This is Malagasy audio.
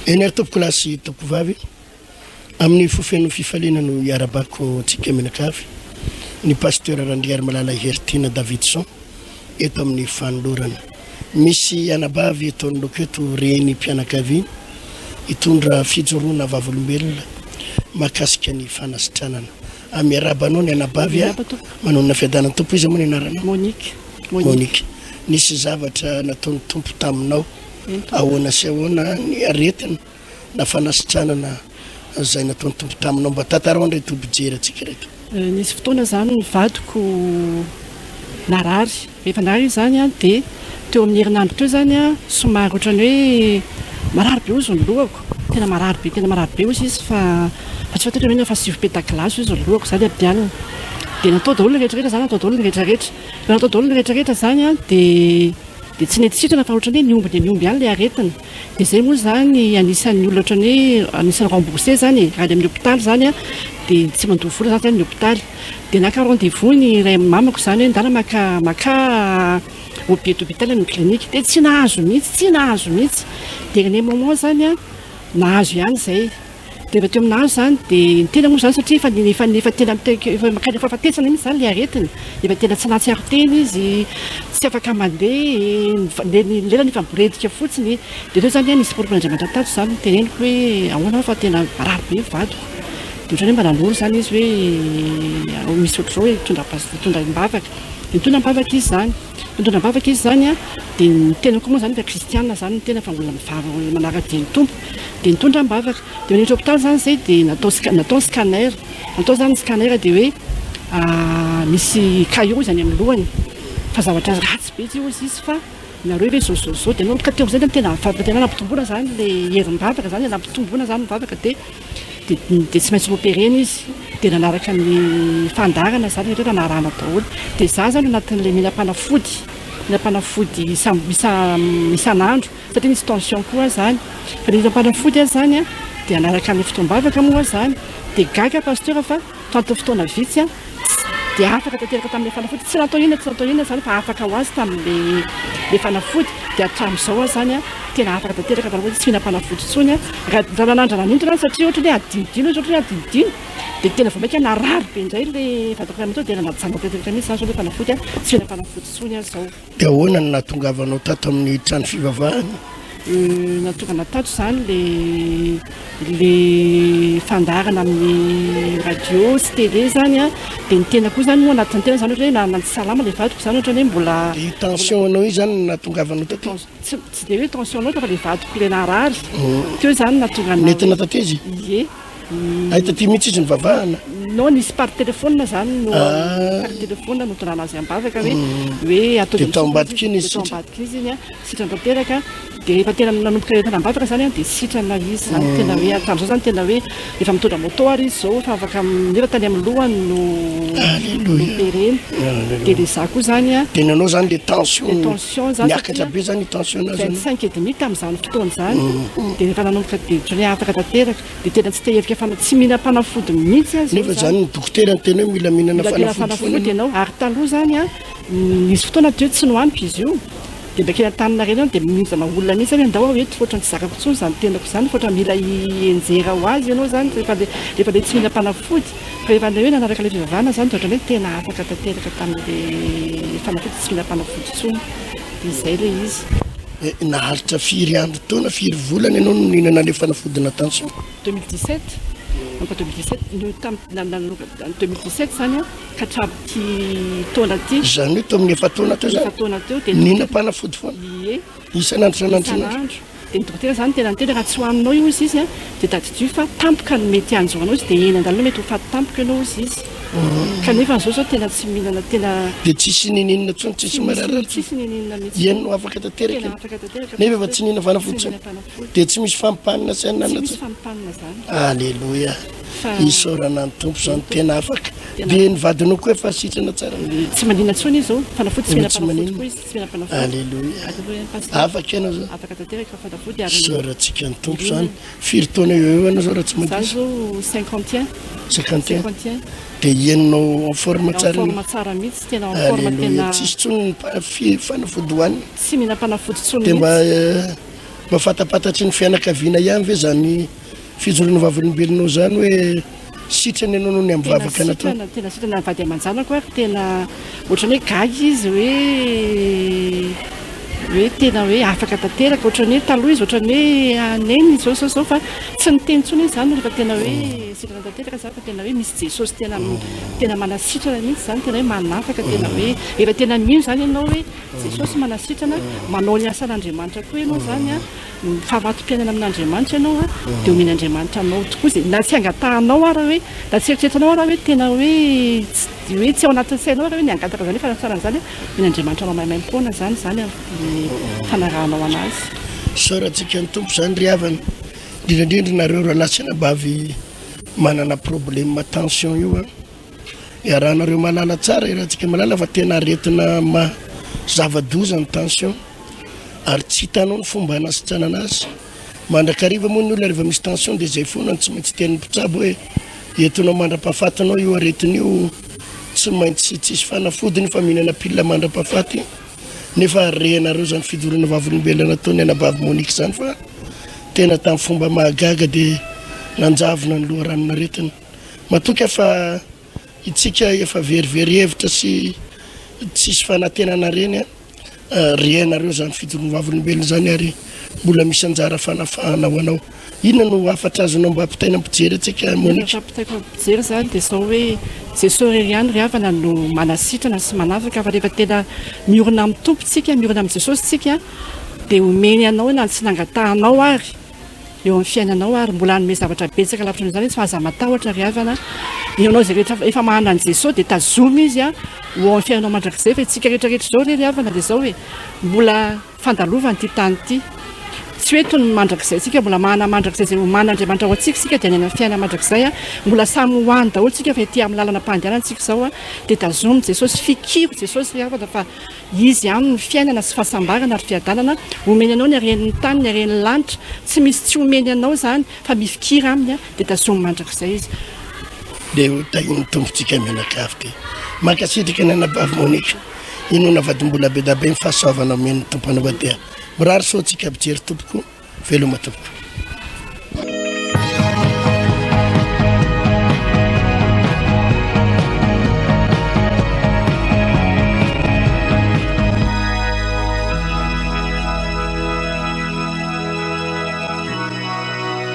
Ener top klasy top vavy amin'ny fofeno fifalena no iarabako tsika menakavy ny pasteur Randriary Malala Hertina Davidson eto amin'ny fanolorana misy anabavy eto ndoko eto reny mpianakavy itondra fijoroana vavolombelona makasika ny fanasitranana amiarabanao ny anabavy manona fiadanana tompo izy moa ny anarana Monique nisy zavatra nataony tompo taminao ahoana sy ahoana ny aretina na fanasitranana zay nataony tompo taminao mba tantarao ndray tobijery atsika reto. Nisy fotoana zany nivadiko narary rehefa narary zany a dia teo amin'ny herinandro teo zany a somary ohatrany hoe marary be ozy ny lohako tena marary be ozy izy fa tsy fatatra hoe fa sivy petakilasy izy ny lohako zany ampianina dia natao daholo ny rehetrarehetra zany a dia tsy nety sitrana fa ohatrany hoe niomby ihany ilay aretina dia zay moa zany anisan'ny olona ohatrany hoe anisan'ny remboursé zany raha amin'ny hôpitaly zany a dia tsy mandoha vola zany ny hôpitaly dia naka rendez-vous ny ray mamako zany hoe ndana maka hôpitaly amin'ny clinique dia tsy nahazo mihitsy dia ny moment zany a nahazo ihany zay dia rehefa teo aminazy zany dia ny tena moa zany satria efa tena fahafatesana mihitsy zany ilay aretina efa tena tsy nahatsiaro tena izy tsy afaka mandeha lela ny famboredika fotsiny dia teo zany nisy poropon'Andriamanitra tato zany teneniko hoe ahoana fa tena marary be vadiko dia ohatrany hoe mba nanoro zany izy hoe misy ohatr'izao hoe tondra mbavaka dia nitondra mbavaka izy zany a dia ny tenako moa zany fa kristiana zany ny tena fa olona mivava manara-dia ny tompo dia nitondra mbavaka dia manitra hôpitaly zany zay dia natao zany scanner dia hoe misy caillot zany amin'ny lohany fa zavatra ratsy be izy fa nareo hoe zao dia anao ka teo zay tena nampitomboana zany le herim-bavaka zany nampitomboana zany mivavaka dia tsy maintsy opérena izy dia nanaraka ny fandarana zany rehetra narana daholo dia za zany anatin'ilay mila-panafody isan'andro satria nisy tension koa zany fa mila-panafody zany a dia anaraka ny fotoam-bavaka moa zany dia gaga pasteur fa fotoana vitsy a dia afaka tanteraka tamin'ilay fanafody tsy natao inona zany fa afaka ho azy tamin'ilay fanafody dia hatramin'izao zany a tena afaka tanteraka fa tsy mihina-panafody intsony a raha nanandrana n'into satria ohatra hoe adinidino dia tena vao maika narary be indray ilay vatako amin'izao dia nanajana tanteraka mihitsy zany hoe fanafody a tsy mihina-panafody intsony azy zao. Dia ahoana no nahatongavanao tato amin'ny trano fivavahana? Natongana tato zany le fandarana amin'ny radio sy télé zany a dia ny tena koa zany moa anatin'ny tena zany ohatra hoe nantsy salama ilay vadiko zany ohatra hoe mbola tension anao io zany nahatongavanao tato? Tsy dia hoe tension anao fa ilay vadiko ilay narary teo zany nahatongana nentina tato izy? Ie. Ay taty mihitsy izy nivavahana? Non nisy par téléphone zany par téléphone notonana azy ambavaka hoe atao tao ambadika iny izy iny a sitrana tanteraka dia rehefa tena nanomboka rehefa ambavaka zany a dia sitrana izy zany tena hoe hatramin'izao zany tena hoe efa mitondra moto ary izy zao fa afaka nefa tany amin'ny lohany no opéreny dia le za koa zany a dia nanao zany le tension zany niakatra be zany tension nazy 25 et demi tamin'izany fotoana zany dia rehefa nanomboka dia ohatrany afaka tanteraka dia tena tsy tehevika fa tsy mihina-panafody mihitsy azy zany ny dokotera ny tena hoe mila mihinana fanafody ianao ary taloha zany a nisy fotoana teo tsy nohaniko izy io dia bakena tanina reny dia mihizana olona mihitsy hoe andao hoe fotrany tsy zakako intsony zany tenako zany fotra mila enjera ho azy ianao zany rehefa le tsy mihina-panafody fa rehefa le hoe nanaraka ilay fivavahana zany dia ohatrany hoe tena afaka tanteraka tamin'ilay fanafody tsy mihina-panafody intsony dia izay le izy. Naharitra firy andro taona firy volana ianao no nihinana ilay fanafodina tension? 2017 zany a ka hatramin'ity taona ty zany hoe teo amin'ny efa taona teo zany nihinam-panafody foana isan'andro dia ny dokotera zany tena raha tsy hoaninao io izy a dia tadidio fa tampoka no mety anjao anao izy dia eny andalina mety ho faty-tampoka ianao izy kanefa zao tena tsy mihinana tena dia tsisy nininina tsony tsisy marary iany no afaka tanteraka nefa efa tsy nihina fanafody tsony dia tsy misy fampanina sy anana alleloia isorana ny tompo zany tena afaka be ny vadinao koa efa sitrana tsara tsy manina tsony izy zao fanafody tsy mihina-panafody koa izy tsy mihina-panafody alleloia afaka ianao zao afaka tanteraka fanafody ary soratsika ny tompo zany firy taona eo anao zao raha tsy za zao 51 dia ienonao en forme tsara mihitsy tena en forme tena tsisy tsony fanafody hoanina tsy mihina-panafody tsony dia mba mba fatapatatry ny fianakaviana ihany ve zany fijoroana vavolombelonao zany hoe sitrany ianao ny amin'ny vavaka natao tena sitrana vady aman-janako ary tena ohatrany hoe gaga izy hoe tena hoe afaka tanteraka ohatrany hoe taloha izy ohatrany hoe aneny zao fa tsy niteny ntsony izy zany rehefa tena hoe sitrana tanteraka zany fa tena hoe misy jesosy tena manasitrana mihitsy zany tena hoe manafaka tena hoe efa tena mino zany ianao hoe jesosy manasitrana manao ny asan'Andriamanitra koa ianao zany a favatom-piainana amin'Andriamanitra ianao a dia omen'Andriamanitra anao tokoa izay na tsy angatahanao ara hoe na tsy eritreritranao ara hoe tena hoe tsy ao anatin'ny sainao ara hoe ny angataka zany fa nasaran'izany omen'Andriamanitra anao maimaimpona zany fanarahanao anazy sorantsika ny tompo zany ry havana indrindrandrindra nareo ralasina bavy manana problème tension io a iarahanareo malala tsara irahantsika malala fa tena aretina zava-doza ny tension ary tsy hitanao ny fomba hanasitrana anazy mandrakariva moa ny olona rehefa misy tension dia zay fonany tsy maintsy ten'ny mpitsabo hoe entonao mandra-pahafatinao io aretin'io tsy maintsy tsisy fanafodiny fa mihinana pilina mandra-pahafaty nefa rehanareo zany fijoroana vavolombelona nataony anabavy Monique zany fa tena tamin'ny fomba mahagaga dia nanjavona ny loharanon-aretina matoka efa itsika efa verivery hevitra sy tsisy fanantenana reny rehanareo zany fijoroana vavolombelona zany ary mbola misy anjara fanafahana ho anao inona no afatra azonao mba ampitaina ampijery atsika Monique ampitaiko ampijery zany dia zao hoe jesosy rery ihany ry havana no manasitrana sy manafaka fa rehefa tena miorina amin'ny tompontsika miorina amin'ny jesosy tsika dia omeny anao na tsy nangatahanao ary eo amin'ny fiainanao ary mbola hanome zavatra betsaka lavitra zany tsy fahaza matahotra ry havana ianao zay rehetra efa mahana an' jesosy dia tazomy izy a ho amin'ny fiainanao mandrakizay fa itsika rehetrarehetra zao ry havana dia zao hoe mbola fandalovany ity tany ity tsy hoe tony mandrakizay tsika mbola mahana mandrakizay zay man'Andriamanitra ao antsika sika dia any fiainana mandrakizay a mbola samy hoany daholo tsika fa ety amin'ny lalana mpandehanantsika zao a dia tazomy jesosy fikiro jesosy ry havana fa izy ihany ny fiainana sy fahasambarana ary fiadanana omeny anao ny aren'ny tany ny aren'ny lanitra tsy misy tsy omeny anao zany fa mifikira aminy a dia tazomy mandrakizay izy dia tahiny tompontsika menakavy dia mankasitrika ny anabavy Monique ino navadimbola be da be ny fahasoavana omen'ny tompo anao dia mirary soantsika ampijery tompoko veloma tompoko